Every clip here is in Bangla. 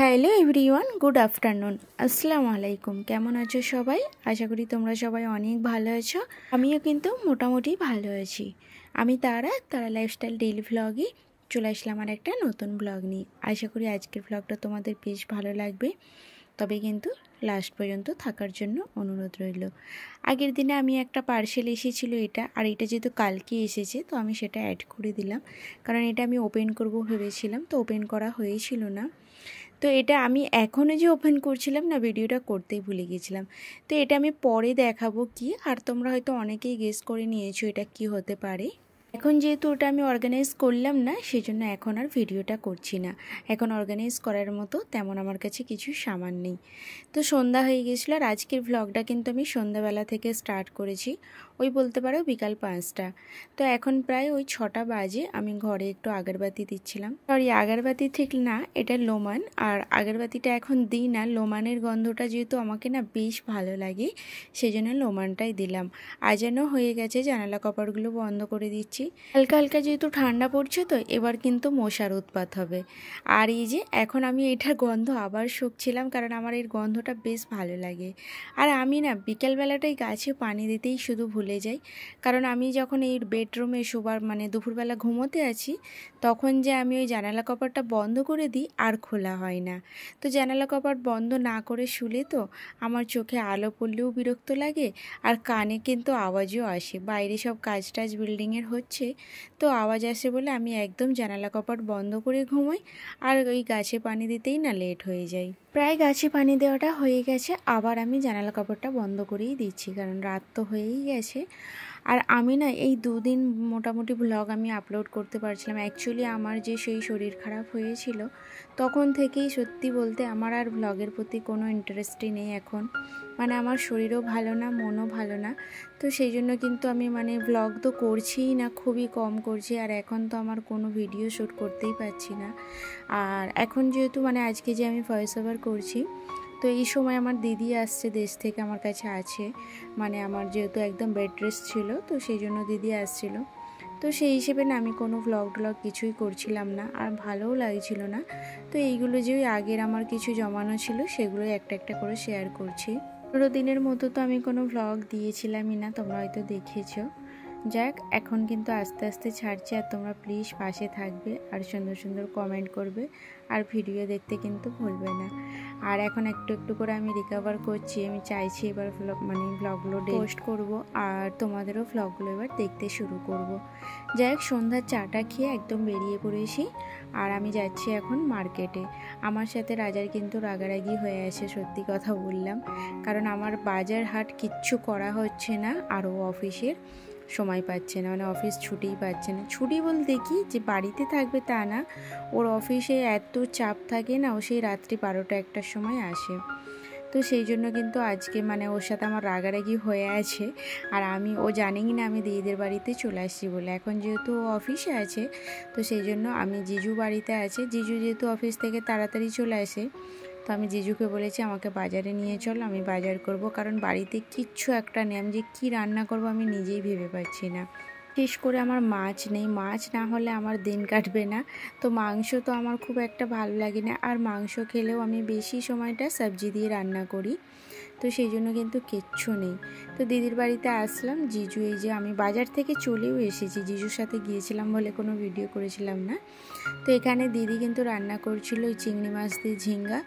হ্যালো এভরিওয়ান, গুড আফটারনুন, আসসালামু আলাইকুম। কেমন আছো সবাই? আশা করি তোমরা সবাই অনেক ভালো আছো। আমিও কিন্তু মোটামুটি ভালো আছি। আমি তারা লাইফস্টাইল ডেইলি ভ্লগে চলে আসলাম আর একটা নতুন ভ্লগ নিয়ে। আশা করি আজকের ভ্লগটা তোমাদের বেশ ভালো লাগবে, তবে কিন্তু লাস্ট পর্যন্ত থাকার জন্য অনুরোধ রইল। আগের দিনে আমি একটা পার্সেল এসেছিলো এটা, আর এটা যেহেতু কালকে এসেছে তো আমি সেটা অ্যাড করে দিলাম, কারণ এটা আমি ওপেন করব ভেবেছিলাম, তো ওপেন করা হয়েছিল না। তো এটা আমি এখনও যে ওপেন করছিলাম না, ভিডিওটা করতেই ভুলে গেছিলাম। তো এটা আমি পরে দেখাবো কি, আর তোমরা হয়তো অনেকেই গেস করে নিয়েছো এটা কি হতে পারে। এখন যেহেতু ওটা আমি অর্গানাইজ করলাম না, সেজন্য এখন আর ভিডিওটা করছি না। এখন অর্গানাইজ করার মতো তেমন আমার কাছে কিছু সামান নেই। তো সন্ধ্যা হয়ে গেছিলো, আর আজকের ভ্লগটা কিন্তু আমি সন্ধ্যাবেলা থেকে স্টার্ট করেছি, ওই বলতে পারো বিকাল 5টা। তো এখন প্রায় ওই 6টা বাজে। আমি ঘরে একটু আগরবাতি দিচ্ছিলাম, আর এই আগরবাতি ঠিক না, এটা লোমান। আর আগরবাতিটা এখন দিই না, লোমানের গন্ধটা যেহেতু আমাকে না বেশ ভালো লাগে, সেই জন্য লোমানটাই দিলাম। আজানও হয়ে গেছে, জানালা কপাটগুলো বন্ধ করে দিচ্ছি। হালকা হালকা যেহেতু ঠান্ডা পড়ছে, তো এবার কিন্তু মশার উৎপাত হবে। আর এই যে এখন আমি এটার গন্ধ আবার শুকছিলাম, কারণ আমার এর গন্ধটা বেশ ভালো লাগে। আর আমি না বিকেলবেলাটাই গাছে পানি দিতেই শুধু ভুলে যাই, কারণ আমি যখন এই বেডরুমে শোবার মানে দুপুরবেলা ঘুমোতে আছি, তখন যে আমি ওই জানালা কপাটটা বন্ধ করে দিই আর খোলা হয় না। তো জানালা কপাট বন্ধ না করে শুলে তো আমার চোখে আলো পড়লেও বিরক্ত লাগে, আর কানে কিন্তু আওয়াজও আসে। বাইরে সব কাজ টাজ বিল্ডিংয়ের হচ্ছে, তো আওয়াজ আসে বলে আমি একদম জানালা কপাট বন্ধ করে ঘুমোই, আর ওই গাছে পানি দিতেই না লেট হয়ে যায়। প্রায় গাছে পানি দেওয়াটা হয়ে গেছে, আবার আমি জানালা কাপড়টা বন্ধ করেই দিচ্ছি, কারণ রাত তো হয়েই গেছে। আর আমি না এই দুদিন মোটামুটি ভ্লগ আমি আপলোড করতে পারছিলাম। অ্যাকচুয়ালি আমার যে সেই শরীর খারাপ হয়েছিল, তখন থেকেই সত্যি বলতে আমার আর ভ্লগের প্রতি কোনো ইন্টারেস্টই নেই এখন। মানে আমার শরীরও ভালো না, মনও ভালো না। তো সেই জন্য কিন্তু আমি মানে ভ্লগ তো করছিই না, খুবই কম করছি। আর এখন তো আমার কোনো ভিডিও শ্যুট করতেই পারছি না। আর এখন যেহেতু মানে আজকে যে আমি ভয়েস ওভার করছি, তো এই সময় আমার দিদি আসছে দেশ থেকে, আমার কাছে আছে। মানে আমার যেহেতু একদম বেড রেস্ট ছিল, তো সেই জন্য দিদি আসছিল। তো সেই হিসেবে না আমি কোনো ভ্লগ কিছুই করছিলাম না, আর ভালোও লাগছিল না। তো এইগুলো যে ওই আগের আমার কিছু জমানো ছিল, সেগুলো একটা একটা করে শেয়ার করছি। 15 দিনের মতো তো আমি কোনো ভ্লগ দিয়েছিলামই না, তোমরা হয়তো দেখেছো। যাক, এখন কিন্তু আস্তে আস্তে ছাড়ছি, আর তোমরা প্লিজ পাশে থাকবে, আর সুন্দর সুন্দর কমেন্ট করবে, আর ভিডিও দেখতে কিন্তু ভুলবে না। আর এখন একটু একটু করে আমি রিকভার করছি। আমি চাইছি এবার ভ্লগগুলো পোস্ট করব, আর তোমাদেরও ভ্লগগুলো এবার দেখতে শুরু করব। যাই হোক, সন্ধ্যার চাটা খেয়ে একদম বেরিয়ে পড়েছি, আর আমি যাচ্ছি এখন মার্কেটে। আমার সাথে রাজার কিন্তু রাগারাগি হয়ে আছে, সত্যি কথা বললাম, কারণ আমার বাজার হাট কিচ্ছু করা হচ্ছে না, আর ও অফিসের সময় পাচ্ছে না, মানে অফিস ছুটিই পাচ্ছে না। ছুটি বলতে কি যে বাড়িতে থাকবে তা না, ওর অফিসে এত চাপ থাকে না, ও সেই রাত্রি 12টা-1টার সময় আসে। তো সেই জন্য কিন্তু আজকে মানে ওর সাথে আমার রাগারাগি হয়ে আছে। আর ও জানেই না আমি দিদিদের বাড়িতে চলে আসছি বলে। এখন যেহেতু ও অফিসে আছে, তো সেই জন্য আমি জিজু বাড়িতে আছে। জিজু যেহেতু অফিস থেকে তাড়াতাড়ি চলে আসে, তো আমি জিজুকে বলেছি আমাকে বাজারে নিয়ে চল, আমি বাজার করব, কারণ বাড়িতে কিচ্ছু একটা নেই। আমি যে কী রান্না করব আমি নিজেই ভেবে পাচ্ছি না। বিশেষ করে আমার মাছ নেই, মাছ না হলে আমার দিন কাটবে না। তো মাংস তো আমার খুব একটা ভালো লাগে না, আর মাংস খেলেও আমি বেশি সময়টা সবজি দিয়ে রান্না করি, তো সেই জন্য কিন্তু কিচ্ছু নেই। তো দিদির বাড়িতে আসলাম। জিজু এই যে আমি বাজার থেকে চলেও এসেছি, জিজুর সাথে গিয়েছিলাম বলে কোনো ভিডিও করেছিলাম না। তো এখানে দিদি কিন্তু রান্না করছিল ওই চিংড়ি মাছ দিয়ে ঝিঙ্গা,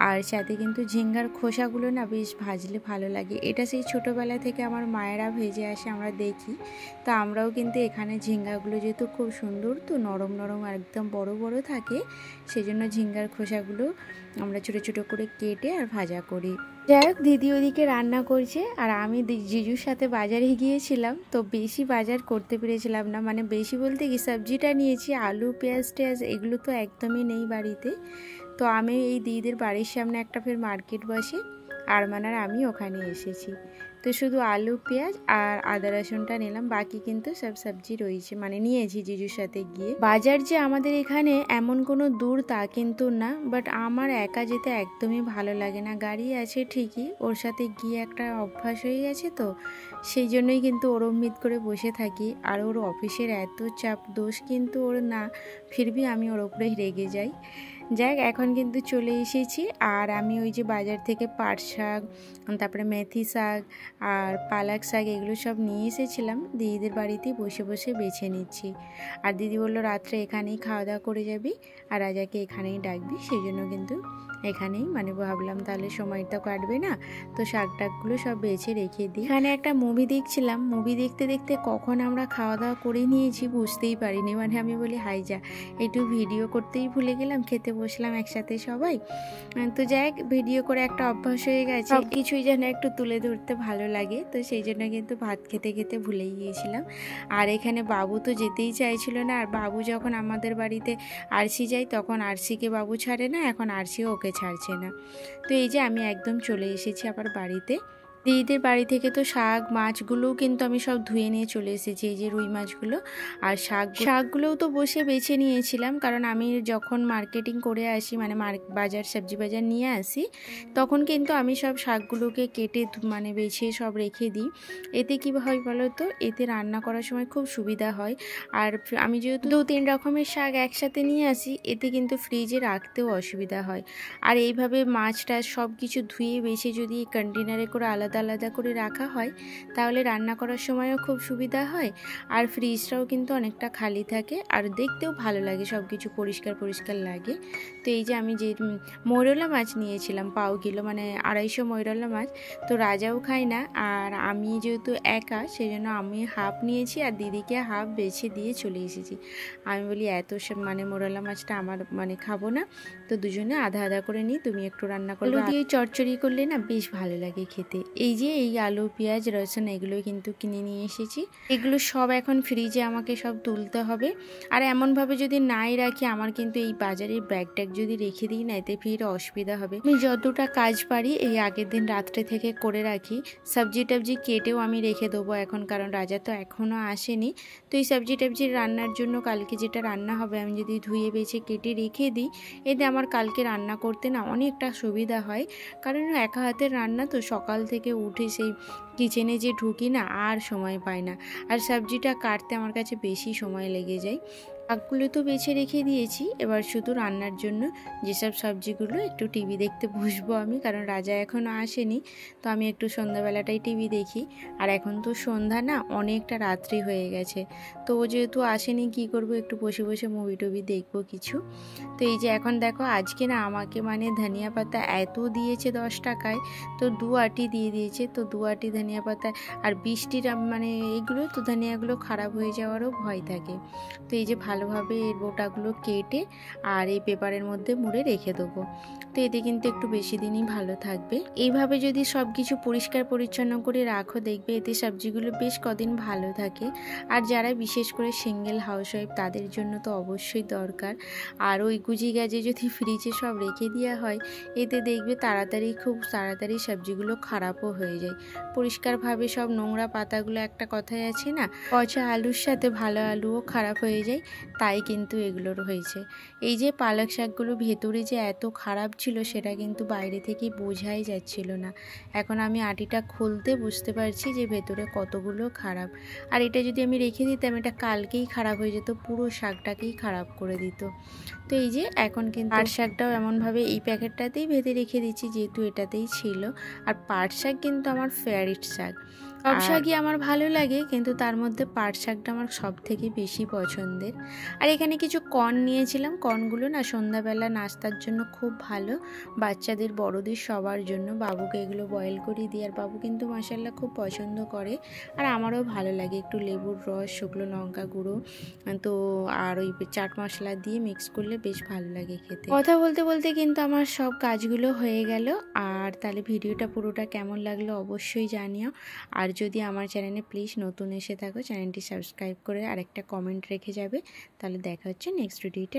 আর সাথে কিন্তু ঝিঙ্গার খোসাগুলো না বেশ ভাজলে ভালো লাগে। এটা সেই ছোটোবেলা থেকে আমার মায়েরা ভেজে আসে, আমরা দেখি। তো আমরাও কিন্তু এখানে ঝিঙ্গাগুলো যেহেতু খুব সুন্দর, তো নরম নরম আর একদম বড় বড় থাকে, সেই জন্য ঝিঙ্গার খোসাগুলো আমরা ছোটো ছোটো করে কেটে আর ভাজা করি। যাই হোক, দিদি ওদিকে রান্না করছে, আর আমি জিজুর সাথে বাজারে গিয়েছিলাম, তো বেশি বাজার করতে পেরেছিলাম না। মানে বেশি বলতে কি, সবজিটা নিয়েছি, আলু পেঁয়াজ টেয়াজ এগুলো তো একদমই নেই বাড়িতে। তো আমি এই দিদিদের বাড়ির সামনে একটা ফের মার্কেট বসে, আরমানার আমি ওখানে এসেছি। তো শুধু আলু পেঁয়াজ আর আদা রসুনটা নিলাম, বাকি কিন্তু সব সবজি রয়েছে, মানে নিয়েছি জিজুর সাথে গিয়ে। বাজার যে আমাদের এখানে এমন কোনো দূর তা কিন্তু না, বাট আমার একা যেতে একদমই ভালো লাগে না। গাড়ি আছে ঠিকই, ওর সাথে গিয়ে একটা অভ্যাস হয়ে গেছে, তো সেই জন্যই কিন্তু ওর উম্মিদ করে বসে থাকি। আর ওর অফিসের এত চাপ, দোষ কিন্তু ওর না, ফিরবি আমি ওর ওপরে রেগে যাই। যাক এখন কিন্তু চলে এসেছি। আর আমি ওই যে বাজার থেকে পাট শাক, তারপরে মেথি শাক আর পালক শাক এগুলো সব নিয়ে এসেছিলাম। দিদিদের বাড়িতেই বসে বসে বেছে নিচ্ছি। আর দিদি বললো রাত্রে এখানেই খাওয়া দাওয়া করে যাবি আর রাজাকে এখানেই ডাকবি, সেই জন্য কিন্তু এখানেই মানে ভাবলাম তাহলে সময়টা কাটবে না, তো শাক টাকগুলো সব বেছে রেখে দিই। এখানে একটা মুভি দেখছিলাম, মুভি দেখতে দেখতে কখন আমরা খাওয়া দাওয়া করে নিয়েছি বুঝতেই পারিনি। মানে আমি বলি হাই যা, একটু ভিডিও করতেই ভুলে গেলাম, খেতে বসলাম একসাথে সবাই। তো যাই ভিডিও করে একটা অভ্যাস হয়ে গেছে, সব কিছুই যেন একটু তুলে ধরতে ভালো লাগে, তো সেই জন্য কিন্তু ভাত খেতে খেতে ভুলেই গিয়েছিলাম। আর এখানে বাবু তো যেতেই চাইছিল না, আর বাবু যখন আমাদের বাড়িতে আরসি যায় তখন আরসিকে বাবু ছাড়ে না, এখন আরসিও ওকে ছাড়ছে না। তো এই যে আমি একদম চলে এসেছি আবার বাড়িতে। দিদিদের বাড়ি থেকে তো শাক মাছগুলোও কিন্তু আমি সব ধুয়ে নিয়ে চলে এসেছি, এই যে রুই মাছগুলো। আর শাকগুলোও তো বসে বেছে নিয়েছিলাম, কারণ আমি যখন মার্কেটিং করে আসি মানে বাজার সবজি বাজার নিয়ে আসি তখন কিন্তু আমি সব শাকগুলোকে কেটে মানে বেছে সব রেখে দিই। এতে কী হয় বলো তো, এতে রান্না করার সময় খুব সুবিধা হয়। আর আমি যেহেতু 2-3 রকমের শাক একসাথে নিয়ে আসি, এতে কিন্তু ফ্রিজে রাখতেও অসুবিধা হয়। আর এইভাবে মাছটা সব কিছু ধুয়ে বেছে যদি কন্টেনারে করে আলাদা আলাদা করে রাখা হয় তাহলে রান্না করার সময়ও খুব সুবিধা হয়। আর ফ্রিজটাও কিন্তু অনেকটা খালি থাকে, আর দেখতেও ভালো লাগে, সব কিছু পরিষ্কার পরিষ্কার লাগে। তো এই যে আমি যে মৌরলা মাছ নিয়েছিলাম পাও কিলো, মানে 250 মৌরলা মাছ, তো রাজাও খায় না আর আমি যেহেতু একা সেই জন্য আমি হাফ নিয়েছি আর দিদিকে হাফ বেছে দিয়ে চলে এসেছি। আমি বলি এত মানে মৌরলা মাছটা আমার মানে খাবো না, তো দুজনে আধা আধা করে নিই, তুমি একটু রান্না করো। আলু দিয়ে চচ্চড়ি করলে না বেশ ভালো লাগে খেতে। এই যে এই আলু পেঁয়াজ রসুন এগুলো কিন্তু কিনে নিয়ে এসেছি, এগুলো সব এখন ফ্রিজে আমাকে সব তুলতে হবে। আর এমনভাবে যদি নাই রাখি, আমার কিন্তু এই বাজারের ব্যাগ ট্যাগ যদি রেখে দিই না এতে ফির অসুবিধা হবে। আমি যতটা কাজ পারি এই আগের দিন রাত্রে থেকে করে রাখি। সবজি টবজি কেটেও আমি রেখে দেবো এখন, কারণ রাজা তো এখনও আসেনি। তো এই সবজি টবজি রান্নার জন্য কালকে যেটা রান্না হবে আমি যদি ধুয়ে বেছে কেটে রেখে দিই, এতে আমার কালকে রান্না করতে না অনেকটা সুবিধা হয়। কারণ একা হাতের রান্না তো, সকাল থেকে উঠে সেই কিচেনে যে ঢুকি না আর সময় পাই না, আর সবজিটা কাটতে আমার কাছে বেশি সময় লেগে যায়। শাকগুলো তো বেছে রেখে দিয়েছি, এবার শুধু রান্নার জন্য যেসব সবজিগুলো একটু টিভি দেখতে বসবো আমি, কারণ রাজা এখনও আসেনি। তো আমি একটু সন্ধ্যাবেলাটাই টিভি দেখি। আর এখন তো সন্ধ্যা না, অনেকটা রাত্রি হয়ে গেছে, তো ও যেহেতু আসেনি কি করব, একটু বসে বসে মুভি টুভি দেখবো কিছু। তো এই যে এখন দেখো আজকে না আমাকে মানে ধনিয়া পাতা এত দিয়েছে 10 টাকায়, তো 2 আটি দিয়ে দিয়েছে, তো 2 আটি ধনিয়া পাতা। আর বৃষ্টির মানে এগুলো তো ধনিয়াগুলো খারাপ হয়ে যাওয়ারও ভয় থাকে। তো এই যে ভালোভাবে এর বোটাগুলো কেটে আর এই পেপারের মধ্যে মুড়ে রেখে দেবো, তো এতে কিন্তু একটু বেশি দিনই ভালো থাকবে। এইভাবে যদি সব কিছু পরিষ্কার পরিচ্ছন্ন করে রাখো দেখবে এতে সবজিগুলো বেশ কদিন ভালো থাকে। আর যারা বিশেষ করে সিঙ্গেল হাউসওয়াইফ তাদের জন্য তো অবশ্যই দরকার। আর ওই গুজি গাজে যদি ফ্রিজে সব রেখে দেওয়া হয় এতে দেখবে খুব তাড়াতাড়ি সবজিগুলো খারাপও হয়ে যায়। পরিষ্কারভাবে সব নোংরা পাতাগুলো, একটা কথাই আছে না, পচা আলুর সাথে ভালো আলুও খারাপ হয়ে যায়, তাই কিন্তু এগুলোর হয়েছে। এই যে পালক শাকগুলো ভেতরে যে এত খারাপ ছিল সেটা কিন্তু বাইরে থেকে বোঝাই যাচ্ছিল না। এখন আমি আটিটা খুলতে বুঝতে পারছি যে ভেতরে কতগুলো খারাপ। আর এটা যদি আমি রেখে দিতাম এটা কালকেই খারাপ হয়ে যেত, পুরো শাকটাকেই খারাপ করে দিত। তো এই যে এখন কিন্তু পাট শাকটাও এমনভাবে এই প্যাকেটটাতেই বেঁধে রেখে দিচ্ছি যেহেতু এটাতেই ছিল। আর পাট শাক কিন্তু আমার ফেভারিট শাক। সব শাকই আমার ভালো লাগে, কিন্তু তার মধ্যে পাট শাকটা আমার সব থেকে বেশি পছন্দের। আর এখানে কিছু কর্ন নিয়েছিলাম, কর্নগুলো না সন্ধ্যাবেলা নাস্তার জন্য খুব ভালো, বাচ্চাদের বড়দের সবার জন্য। বাবুকে এগুলো বয়েল করে দিই, আর বাবু কিন্তু মাশাআল্লাহ খুব পছন্দ করে, আর আমারও ভালো লাগে। একটু লেবুর রস, শুকনো লঙ্কা গুঁড়ো তো আর ওই চাট মশলা দিয়ে মিক্স করলে বেশ ভালো লাগে খেতে। কথা বলতে বলতে কিন্তু আমার সব কাজগুলো হয়ে গেল। আর তাহলে ভিডিওটা পুরোটা কেমন লাগলো অবশ্যই জানিও। আর যদি আমার চ্যানেলে প্লিজ নতুন এসে থাকো চ্যানেলটি সাবস্ক্রাইব করে আর একটা কমেন্ট রেখে যাবে। তাহলে দেখা হচ্ছে নেক্সট ভিডিওতে।